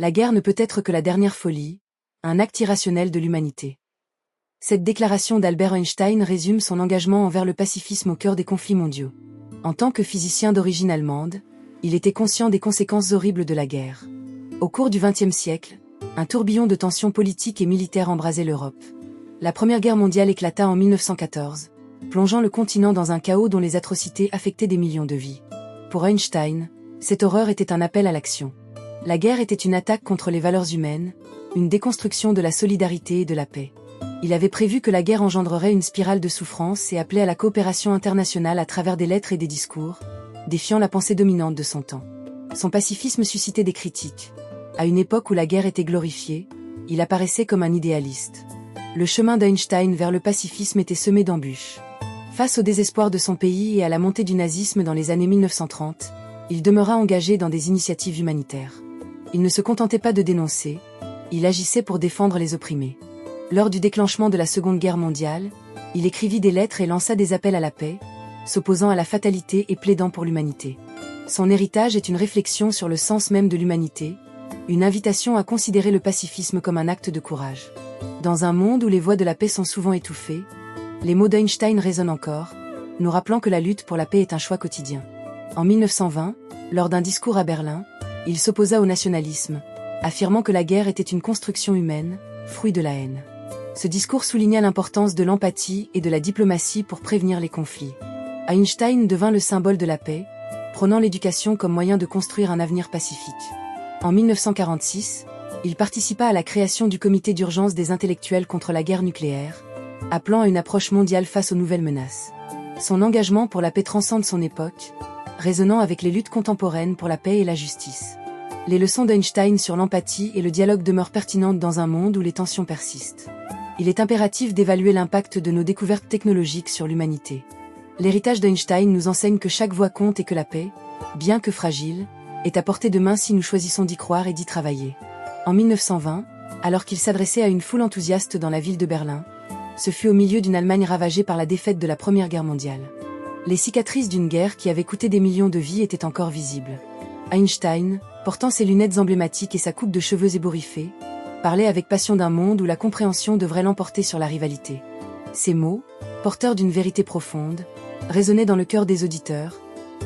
La guerre ne peut être que la dernière folie, un acte irrationnel de l'humanité. Cette déclaration d'Albert Einstein résume son engagement envers le pacifisme au cœur des conflits mondiaux. En tant que physicien d'origine allemande, il était conscient des conséquences horribles de la guerre. Au cours du XXe siècle, un tourbillon de tensions politiques et militaires embrasait l'Europe. La Première Guerre mondiale éclata en 1914, plongeant le continent dans un chaos dont les atrocités affectaient des millions de vies. Pour Einstein, cette horreur était un appel à l'action. La guerre était une attaque contre les valeurs humaines, une déconstruction de la solidarité et de la paix. Il avait prévu que la guerre engendrerait une spirale de souffrance et appelait à la coopération internationale à travers des lettres et des discours, défiant la pensée dominante de son temps. Son pacifisme suscitait des critiques. À une époque où la guerre était glorifiée, il apparaissait comme un idéaliste. Le chemin d'Einstein vers le pacifisme était semé d'embûches. Face au désespoir de son pays et à la montée du nazisme dans les années 1930, il demeura engagé dans des initiatives humanitaires. Il ne se contentait pas de dénoncer, il agissait pour défendre les opprimés. Lors du déclenchement de la Seconde Guerre mondiale, il écrivit des lettres et lança des appels à la paix, s'opposant à la fatalité et plaidant pour l'humanité. Son héritage est une réflexion sur le sens même de l'humanité, une invitation à considérer le pacifisme comme un acte de courage. Dans un monde où les voix de la paix sont souvent étouffées, les mots d'Einstein résonnent encore, nous rappelant que la lutte pour la paix est un choix quotidien. En 1920, lors d'un discours à Berlin, il s'opposa au nationalisme, affirmant que la guerre était une construction humaine, fruit de la haine. Ce discours souligna l'importance de l'empathie et de la diplomatie pour prévenir les conflits. Einstein devint le symbole de la paix, prônant l'éducation comme moyen de construire un avenir pacifique. En 1946, il participa à la création du comité d'urgence des intellectuels contre la guerre nucléaire, appelant à une approche mondiale face aux nouvelles menaces. Son engagement pour la paix transcende son époque, résonnant avec les luttes contemporaines pour la paix et la justice. Les leçons d'Einstein sur l'empathie et le dialogue demeurent pertinentes dans un monde où les tensions persistent. Il est impératif d'évaluer l'impact de nos découvertes technologiques sur l'humanité. L'héritage d'Einstein nous enseigne que chaque voix compte et que la paix, bien que fragile, est à portée de main si nous choisissons d'y croire et d'y travailler. En 1920, alors qu'il s'adressait à une foule enthousiaste dans la ville de Berlin, ce fut au milieu d'une Allemagne ravagée par la défaite de la Première Guerre mondiale. Les cicatrices d'une guerre qui avait coûté des millions de vies étaient encore visibles. Einstein, portant ses lunettes emblématiques et sa coupe de cheveux ébouriffée, parlait avec passion d'un monde où la compréhension devrait l'emporter sur la rivalité. Ces mots, porteurs d'une vérité profonde, résonnaient dans le cœur des auditeurs,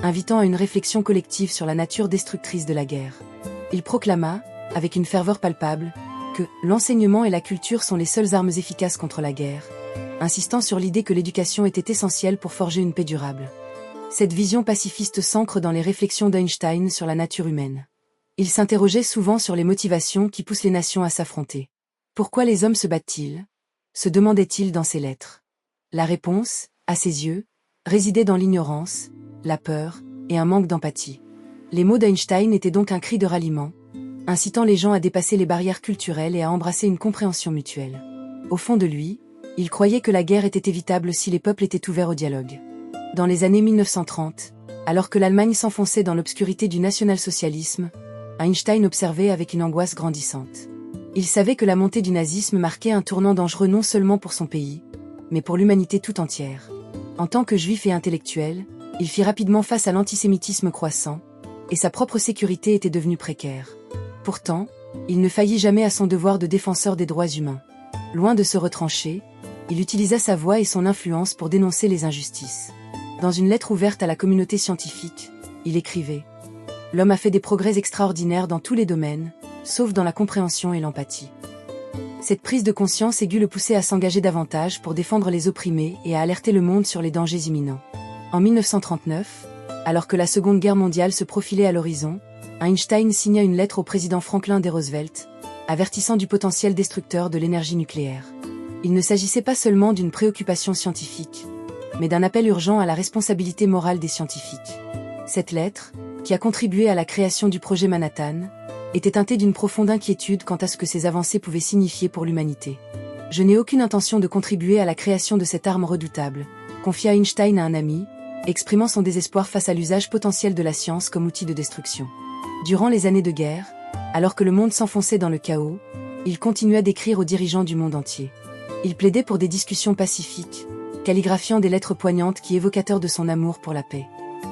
invitant à une réflexion collective sur la nature destructrice de la guerre. Il proclama, avec une ferveur palpable, que l'enseignement et la culture sont les seules armes efficaces contre la guerre, insistant sur l'idée que l'éducation était essentielle pour forger une paix durable. Cette vision pacifiste s'ancre dans les réflexions d'Einstein sur la nature humaine. Il s'interrogeait souvent sur les motivations qui poussent les nations à s'affronter. Pourquoi les hommes se battent-ils ? Se demandait-il dans ses lettres. La réponse, à ses yeux, résidait dans l'ignorance, la peur et un manque d'empathie. Les mots d'Einstein étaient donc un cri de ralliement, incitant les gens à dépasser les barrières culturelles et à embrasser une compréhension mutuelle. Au fond de lui, il croyait que la guerre était évitable si les peuples étaient ouverts au dialogue. Dans les années 1930, alors que l'Allemagne s'enfonçait dans l'obscurité du national-socialisme, Einstein observait avec une angoisse grandissante. Il savait que la montée du nazisme marquait un tournant dangereux non seulement pour son pays, mais pour l'humanité tout entière. En tant que juif et intellectuel, il fit rapidement face à l'antisémitisme croissant, et sa propre sécurité était devenue précaire. Pourtant, il ne faillit jamais à son devoir de défenseur des droits humains. Loin de se retrancher, il utilisa sa voix et son influence pour dénoncer les injustices. Dans une lettre ouverte à la communauté scientifique, il écrivait « L'homme a fait des progrès extraordinaires dans tous les domaines, sauf dans la compréhension et l'empathie. » Cette prise de conscience aiguë le poussait à s'engager davantage pour défendre les opprimés et à alerter le monde sur les dangers imminents. En 1939, alors que la Seconde Guerre mondiale se profilait à l'horizon, Einstein signa une lettre au président Franklin D. Roosevelt, avertissant du potentiel destructeur de l'énergie nucléaire. Il ne s'agissait pas seulement d'une préoccupation scientifique, mais d'un appel urgent à la responsabilité morale des scientifiques. Cette lettre, qui a contribué à la création du projet Manhattan, était teintée d'une profonde inquiétude quant à ce que ces avancées pouvaient signifier pour l'humanité. « Je n'ai aucune intention de contribuer à la création de cette arme redoutable », confia Einstein à un ami, exprimant son désespoir face à l'usage potentiel de la science comme outil de destruction. Durant les années de guerre, alors que le monde s'enfonçait dans le chaos, il continua d'écrire aux dirigeants du monde entier. Il plaidait pour des discussions pacifiques, calligraphiant des lettres poignantes qui évocateurs de son amour pour la paix.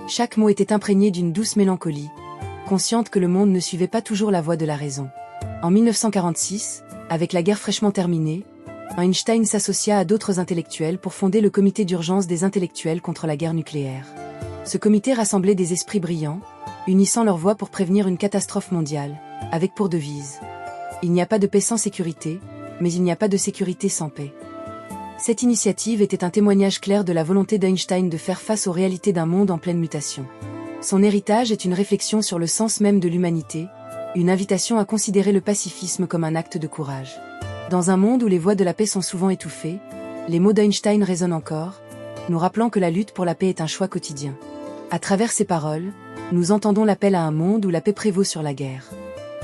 Chaque mot était imprégné d'une douce mélancolie, consciente que le monde ne suivait pas toujours la voie de la raison. En 1946, avec la guerre fraîchement terminée, Einstein s'associa à d'autres intellectuels pour fonder le comité d'urgence des intellectuels contre la guerre nucléaire. Ce comité rassemblait des esprits brillants, unissant leurs voix pour prévenir une catastrophe mondiale, avec pour devise « Il n'y a pas de paix sans sécurité, mais il n'y a pas de sécurité sans paix ». Cette initiative était un témoignage clair de la volonté d'Einstein de faire face aux réalités d'un monde en pleine mutation. Son héritage est une réflexion sur le sens même de l'humanité, une invitation à considérer le pacifisme comme un acte de courage. Dans un monde où les voix de la paix sont souvent étouffées, les mots d'Einstein résonnent encore, nous rappelant que la lutte pour la paix est un choix quotidien. À travers ces paroles, nous entendons l'appel à un monde où la paix prévaut sur la guerre.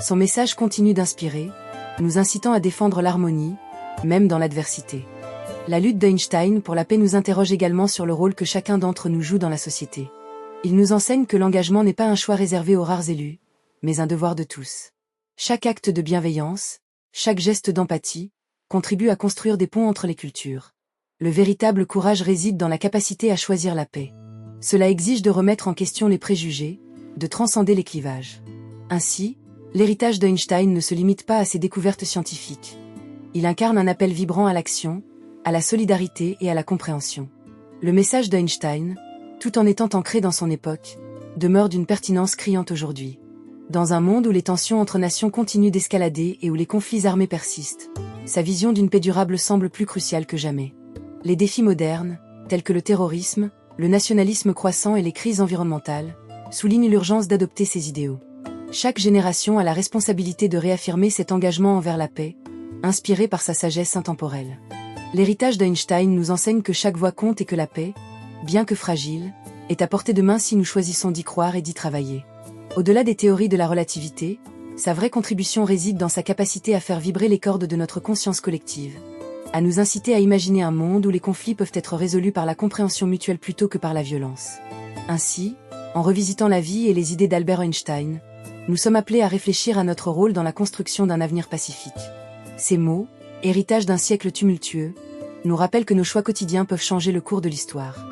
Son message continue d'inspirer, nous incitant à défendre l'harmonie, même dans l'adversité. La lutte d'Einstein pour la paix nous interroge également sur le rôle que chacun d'entre nous joue dans la société. Il nous enseigne que l'engagement n'est pas un choix réservé aux rares élus, mais un devoir de tous. Chaque acte de bienveillance, chaque geste d'empathie, contribue à construire des ponts entre les cultures. Le véritable courage réside dans la capacité à choisir la paix. Cela exige de remettre en question les préjugés, de transcender les clivages. Ainsi, l'héritage d'Einstein ne se limite pas à ses découvertes scientifiques. Il incarne un appel vibrant à l'action, à la solidarité et à la compréhension. Le message d'Einstein, tout en étant ancré dans son époque, demeure d'une pertinence criante aujourd'hui. Dans un monde où les tensions entre nations continuent d'escalader et où les conflits armés persistent, sa vision d'une paix durable semble plus cruciale que jamais. Les défis modernes, tels que le terrorisme, le nationalisme croissant et les crises environnementales, soulignent l'urgence d'adopter ces idéaux. Chaque génération a la responsabilité de réaffirmer cet engagement envers la paix, inspiré par sa sagesse intemporelle. L'héritage d'Einstein nous enseigne que chaque voix compte et que la paix, bien que fragile, est à portée de main si nous choisissons d'y croire et d'y travailler. Au-delà des théories de la relativité, sa vraie contribution réside dans sa capacité à faire vibrer les cordes de notre conscience collective, à nous inciter à imaginer un monde où les conflits peuvent être résolus par la compréhension mutuelle plutôt que par la violence. Ainsi, en revisitant la vie et les idées d'Albert Einstein, nous sommes appelés à réfléchir à notre rôle dans la construction d'un avenir pacifique. Ces mots, héritage d'un siècle tumultueux, nous rappellent que nos choix quotidiens peuvent changer le cours de l'histoire.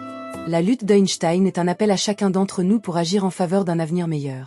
La lutte d'Einstein est un appel à chacun d'entre nous pour agir en faveur d'un avenir meilleur.